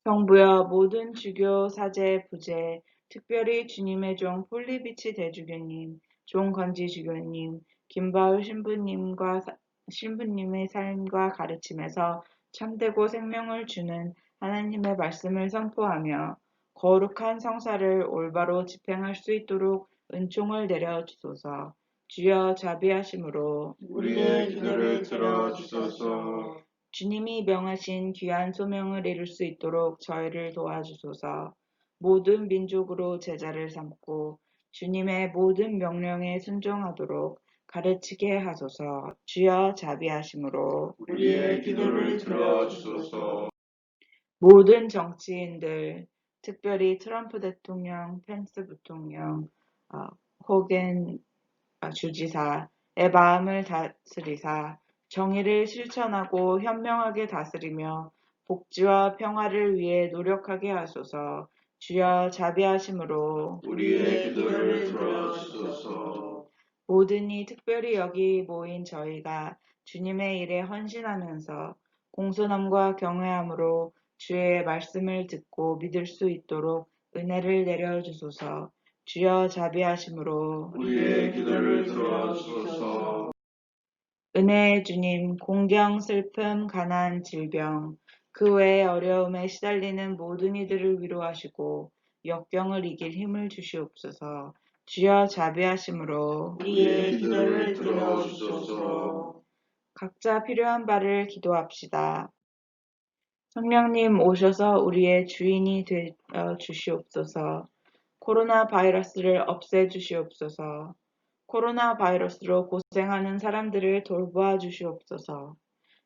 성부여 모든 주교 사제 부제 특별히 주님의 종 폴리비치 대주교님, 종건지 주교님, 김바울 신부님의 삶과 가르침에서 참되고 생명을 주는 하나님의 말씀을 선포하며 거룩한 성사를 올바로 집행할 수 있도록 은총을 내려 주소서. 주여 자비하심으로 우리의 기도를 들어주소서. 주님이 명하신 귀한 소명을 이룰 수 있도록 저희를 도와주소서. 모든 민족으로 제자를 삼고 주님의 모든 명령에 순종하도록 가르치게 하소서. 주여 자비하심으로 우리의 기도를 들어주소서. 모든 정치인들, 특별히 트럼프 대통령, 펜스 부통령, 호겐 주지사의 마음을 다스리사 정의를 실천하고 현명하게 다스리며 복지와 평화를 위해 노력하게 하소서. 주여 자비하심으로 우리의 기도를 들어주소서. 모든 이 특별히 여기 모인 저희가 주님의 일에 헌신하면서 공손함과 경외함으로 주의 말씀을 듣고 믿을 수 있도록 은혜를 내려주소서. 주여 자비하심으로 우리의 기도를 들어주소서. 은혜의 주님, 공경, 슬픔, 가난, 질병, 그 외의 어려움에 시달리는 모든 이들을 위로하시고 역경을 이길 힘을 주시옵소서. 주여 자비하심으로 우리의 기도를 들어주소서. 각자 필요한 바를 기도합시다. 성령님 오셔서 우리의 주인이 되어 주시옵소서. 코로나 바이러스를 없애 주시옵소서. 코로나 바이러스로 고생하는 사람들을 돌보아 주시옵소서.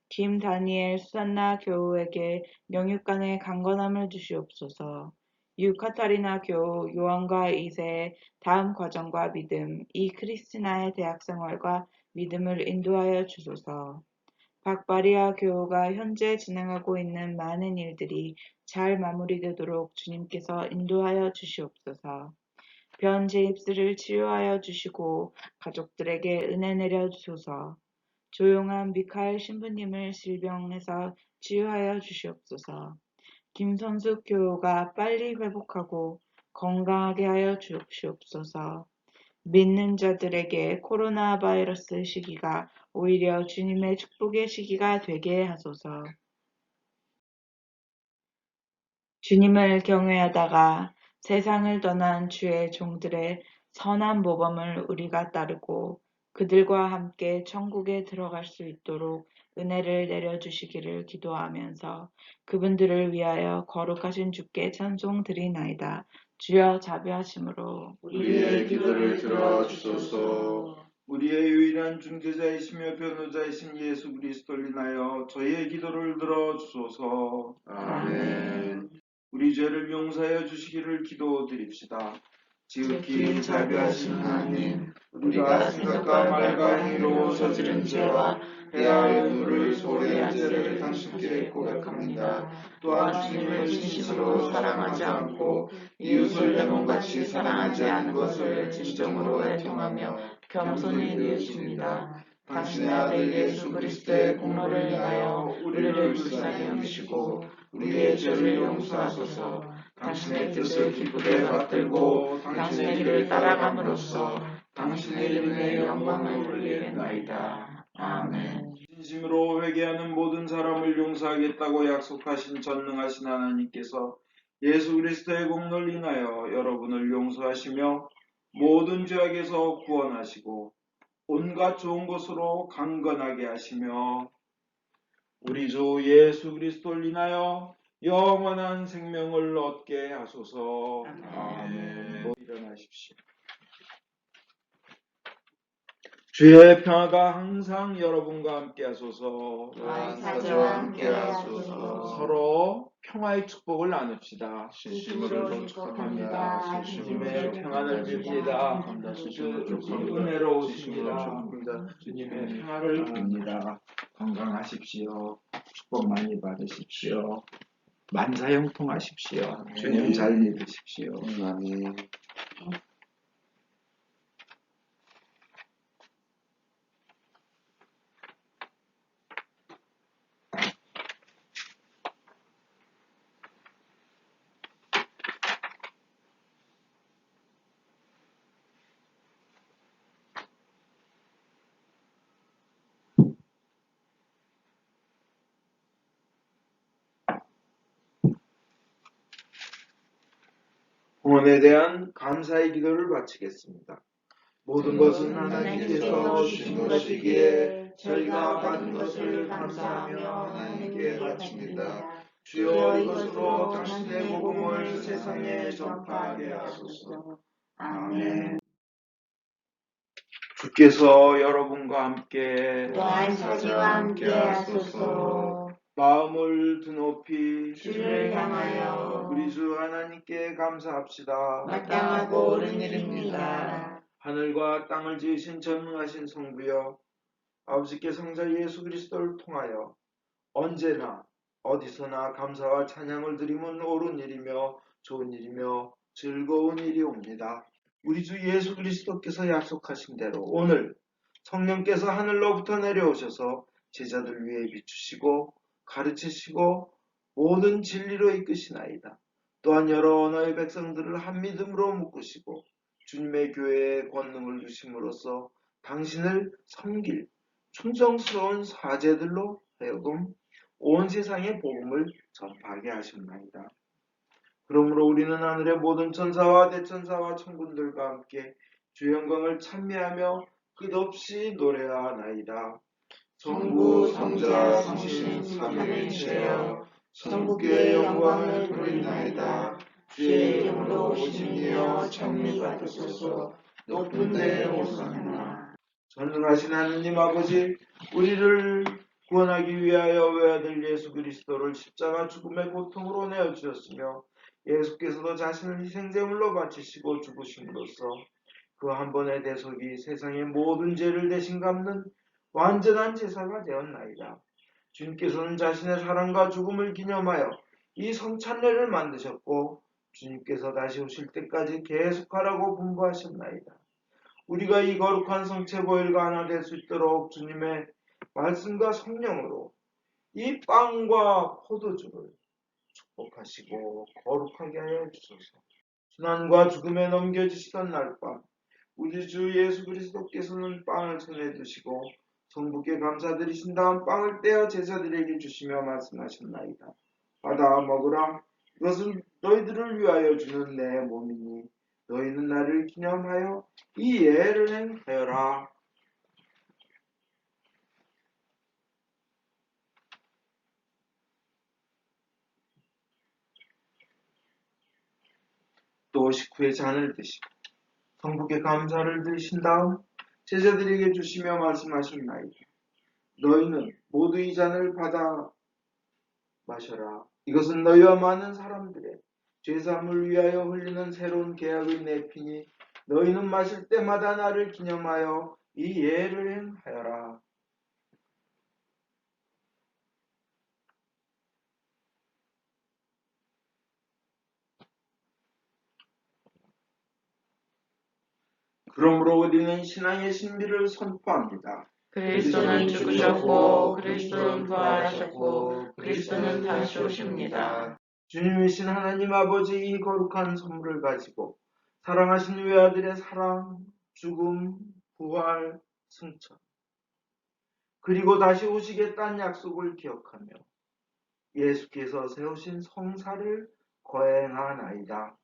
김 다니엘 수산나 교우에게 명육간의 강건함을 주시옵소서. 유카타리나 교우 요한과 이세의 다음 과정과 믿음, 이 크리스티나의 대학 생활과 믿음을 인도하여 주소서. 박바리아 교우가 현재 진행하고 있는 많은 일들이 잘 마무리되도록 주님께서 인도하여 주시옵소서. 변 제입스를 치유하여 주시고 가족들에게 은혜 내려 주소서. 조용한 미카엘 신부님을 질병에서 치유하여 주시옵소서. 김선숙 교우가 빨리 회복하고 건강하게 하여 주시옵소서. 믿는 자들에게 코로나 바이러스 시기가 오히려 주님의 축복의 시기가 되게 하소서. 주님을 경외하다가 세상을 떠난 주의 종들의 선한 모범을 우리가 따르고 그들과 함께 천국에 들어갈 수 있도록 은혜를 내려주시기를 기도하면서 그분들을 위하여 거룩하신 주께 찬송 드리나이다. 주여 자비하심으로 우리의 기도를 들어주소서. 우리의 유일한 중재자이시며 변호자이신 예수 그리스도를 인하여 저희의 기도를 들어주소서. 아멘. 우리 죄를 용서하여 주시기를 기도드립시다. 지극히 자비하신 하나님, 우리가 생각과 말과 행위로 저지른 죄와 해야 할 의무를 소홀히 한 죄를 당신께 고백합니다. 또한 주님을 진심으로 사랑하지 않고 이웃을 내 몸같이 사랑하지 않은 것을 진정으로 애통하며 겸손히 뉘우칩니다. 당신의 아들 예수 그리스도의 공로를 인하여 우리를 불쌍히 여기시고 우리의 죄를 용서하소서. 당신의 뜻을 기쁘게 받들고 당신의 길을 따라감으로써 당신의 이름의 영광을 돌리겠나이다. 아멘. 진심으로 회개하는 모든 사람을 용서하겠다고 약속하신 전능하신 하나님께서 예수 그리스도의 공로를 인하여 여러분을 용서하시며 모든 죄악에서 구원하시고 온갖 좋은 것으로 강건하게 하시며 우리 주 예수 그리스도를 인하여 영원한 생명을 얻게 하소서. 아멘. 일어나십시오. 주의 평화가 항상 여러분과 함께 하소서. 또한 사제와 함께 하소서. 서로 평화의 축복을 나눕시다. 진심으로 축복합니다. 주님의 평안을 빕니다. 주님 은혜로우십니다. 주님의 평화를 빕니다. 건강하십시오. 축복 많이 받으십시오. 만사형통하십시오. 주님 잘 믿으십시오. 아멘. 구원에 대한 감사의 기도를 바치겠습니다. 모든 것은 하나님께서 주신 것이기에 저희가 받은 것을 감사하며 하나님께 바칩니다. 주여 이것으로 당신의 복음을 세상에 전파하게 하소서. 아멘. 주께서 여러분과 함께 또한 사제와 함께 하소서. 마음을 드높이 주를 향하여 우리 주 하나님께 감사합시다. 마땅하고 옳은 일입니다. 하늘과 땅을 지으신 전능하신 성부여, 아버지께 성자 예수 그리스도를 통하여 언제나 어디서나 감사와 찬양을 드리면 옳은 일이며 좋은 일이며 즐거운 일이옵니다. 우리 주 예수 그리스도께서 약속하신 대로 오늘 성령께서 하늘로부터 내려오셔서 제자들 위에 비추시고 가르치시고 모든 진리로 이끄시나이다. 또한 여러 언어의 백성들을 한 믿음으로 묶으시고 주님의 교회에 권능을 주심으로써 당신을 섬길 충성스러운 사제들로 하여금 온 세상에 복음을 전파하게 하셨나이다. 그러므로 우리는 하늘의 모든 천사와 대천사와 천군들과 함께 주 영광을 찬미하며 끝없이 노래하나이다. 성부, 성자, 성신, 삼위일체여 성부께 영광을 돌리나이다. 주의 이름으로 오신 이여 찬미 받으소서. 높은 데에 오사나. 전능하신 하느님 아버지, 우리를 구원하기 위하여 외아들 예수 그리스도를 십자가 죽음의 고통으로 내어주셨으며 예수께서도 자신을 희생제물로 바치시고 죽으심으로써 그 한 번의 대속이 세상의 모든 죄를 대신 갚는 완전한 제사가 되었나이다. 주님께서는 자신의 사랑과 죽음을 기념하여 이 성찬례를 만드셨고 주님께서 다시 오실 때까지 계속하라고 분부하셨나이다. 우리가 이 거룩한 성체 보혈과 하나 될 수 있도록 주님의 말씀과 성령으로 이 빵과 포도주를 축복하시고 거룩하게 하여 주소서. 순환과 죽음에 넘겨주시던 날 밤 우리 주 예수 그리스도께서는 빵을 손에 드시고 성부께 감사드리신 다음 빵을 떼어 제자들에게 주시며 말씀하셨나이다. 받아 먹으라. 이것은 너희들을 위하여 주는 내 몸이니 너희는 나를 기념하여 이 예를 행하여라. 또 식후에 잔을 드시고 성부께 감사를 드리신 다음 제자들에게 주시며 말씀하셨나이다. 너희는 모두 이 잔을 받아 마셔라. 이것은 너희와 많은 사람들의 죄사함을 위하여 흘리는 새로운 계약의 내 피니 너희는 마실 때마다 나를 기념하여 이 예를 행하여라. 그러므로 우리는 신앙의 신비를 선포합니다. 그리스도는 죽으셨고 그리스도는 부활하셨고 그리스도는 다시 오십니다. 주님이신 하나님 아버지 이 거룩한 선물을 가지고 사랑하신 외아들의 사랑, 죽음, 부활, 승천 그리고 다시 오시겠다는 약속을 기억하며 예수께서 세우신 성사를 거행하나이다.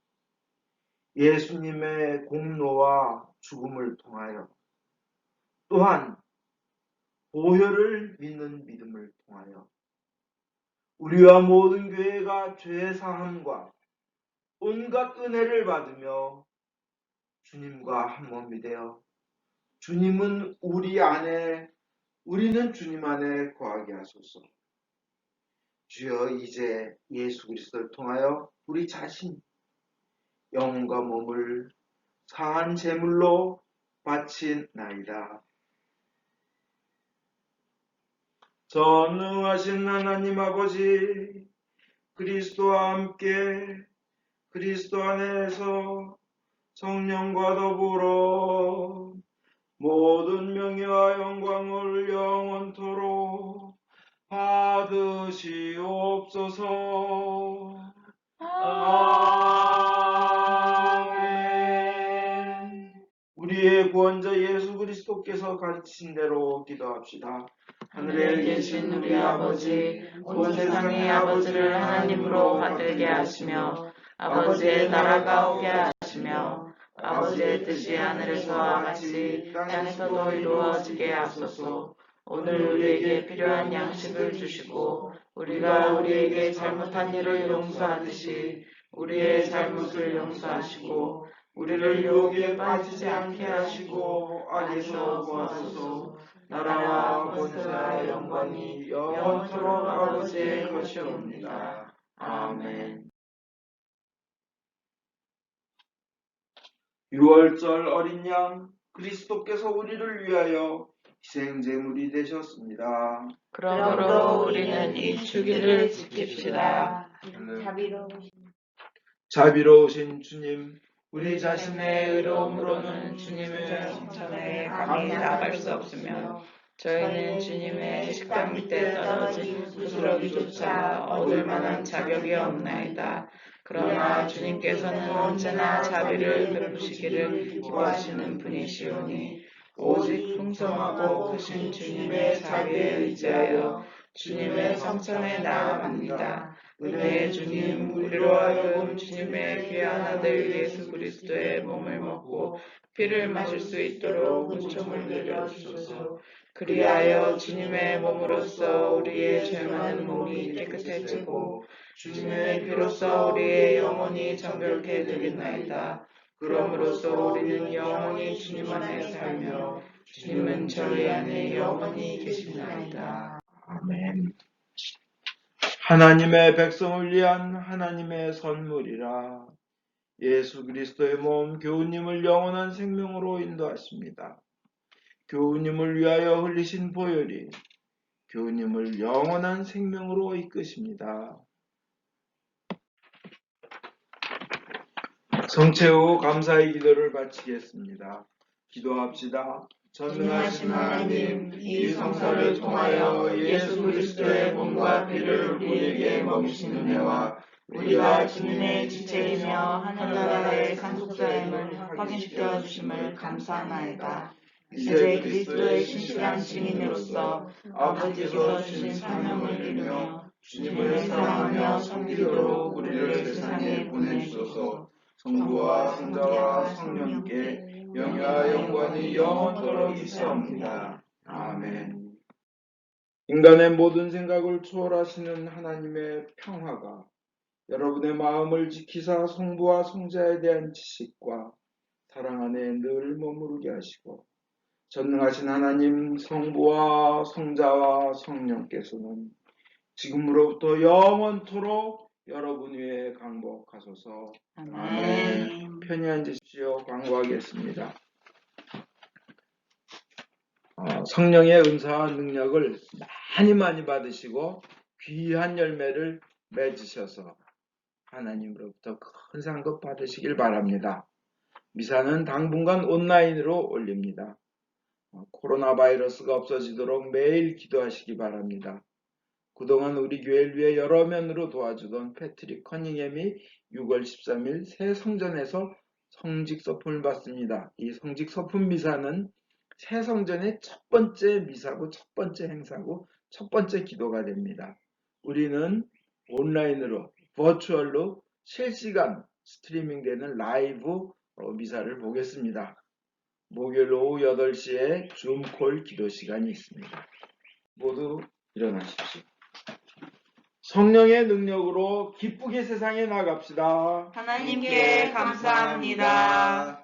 예수님의 공로와 죽음을 통하여 또한 보혈을 믿는 믿음을 통하여 우리와 모든 교회가 죄 사함과 온갖 은혜를 받으며 주님과 한 몸이 되어 주님은 우리 안에, 우리는 주님 안에 거하게 하소서. 주여, 이제 예수 그리스도를 통하여 우리 자신, 영혼과 몸을 사한 제물로 바친나이다. 전능하신 하나님 아버지, 그리스도와 함께 그리스도 안에서 성령과 더불어 모든 명예와 영광을 영원토록 받으시옵소서. 아멘. 우리의 구원자 예수 그리스도께서 가르치신 대로 기도합시다. 하늘에 계신 우리 아버지, 온 세상의 아버지를 하나님으로 받들게 하시며 아버지의 나라가 오게 하시며 아버지의 뜻이 하늘에서와 같이 땅에서도 이루어지게 하소서. 오늘 우리에게 필요한 양식을 주시고 우리가 우리에게 잘못한 일을 용서하듯이 우리의 잘못을 용서하시고 우리를 유혹에 빠지지 않게 하시고 악에서 구하소서. 나라와 권세와 영광이 영원토록 아버지의 것이옵니다. 아멘. 6월절 어린 양 그리스도께서 우리를 위하여 희생제물이 되셨습니다. 그러므로 우리는 이 주기를 지킵시다. 자비로우신 주님, 우리 자신의 의로움으로는 주님의 성천에 감히 나아갈 수 없으며 저희는 주님의 식당 밑에 떨어진 부스러기조차 얻을 만한 자격이 없나이다. 그러나 주님께서는 언제나 자비를 베푸시기를 기뻐하시는 분이시오니 오직 풍성하고 크신 주님의 자비에 의지하여 주님의 성천에 나아갑니다. 은혜의 주님, 우리로 하여금 주님의 귀한 아들 예수 그리스도의 몸을 먹고 피를 마실 수 있도록 은총을 내려주소서. 그리하여 주님의 몸으로써 우리의 죄 많은 몸이 깨끗해지고 주님의 피로써 우리의 영혼이 정결케 되겠나이다. 그러므로써 우리는 영원히 주님 안에 살며 주님은 저희 안에 영원히 계시나이다. 아멘. 하나님의 백성을 위한 하나님의 선물이라 예수 그리스도의 몸 교우님을 영원한 생명으로 인도하십니다. 교우님을 위하여 흘리신 보혈이 교우님을 영원한 생명으로 이끄십니다. 성체 후 감사의 기도를 바치겠습니다. 기도합시다. 전능하신 하나님, 이 성서를 통하여 예수 그리스도의 몸과 피를 우리에게 먹이신 은혜와 우리가 주님의 지체이며 하늘나라의 상속자임을 확인시켜 주심을 감사하나이다. 이제 그리스도의 신실한 증인으로서 아버지께서 주신 사명을 이루며 주님을 사랑하며 섬기도록 우리를 세상에 보내주소서. 성부와 성자와 성령께 영예와 영광이 영원토록 있사옵니다. 아멘. 인간의 모든 생각을 초월하시는 하나님의 평화가 여러분의 마음을 지키사 성부와 성자에 대한 지식과 사랑 안에 늘 머무르게 하시고 전능하신 하나님 성부와 성자와 성령께서는 지금으로부터 영원토록 여러분 위에 강복하소서. 아멘. 편히 앉으십시오. 광고하겠습니다. 성령의 은사와 능력을 많이 받으시고 귀한 열매를 맺으셔서 하나님으로부터 큰 상급 받으시길 바랍니다. 미사는 당분간 온라인으로 올립니다. 코로나 바이러스가 없어지도록 매일 기도하시기 바랍니다. 그동안 우리 교회를 위해 여러 면으로 도와주던 패트릭 커닝햄이 6월 13일 새 성전에서 성직 서품을 받습니다. 이 성직 서품 미사는 새 성전의 첫 번째 미사고 첫 번째 행사고 첫 번째 기도가 됩니다. 우리는 온라인으로 버추얼로 실시간 스트리밍되는 라이브 미사를 보겠습니다. 목요일 오후 8시에 줌콜 기도 시간이 있습니다. 모두 일어나십시오. 성령의 능력으로 기쁘게 세상에 나갑시다. 하나님께 감사합니다.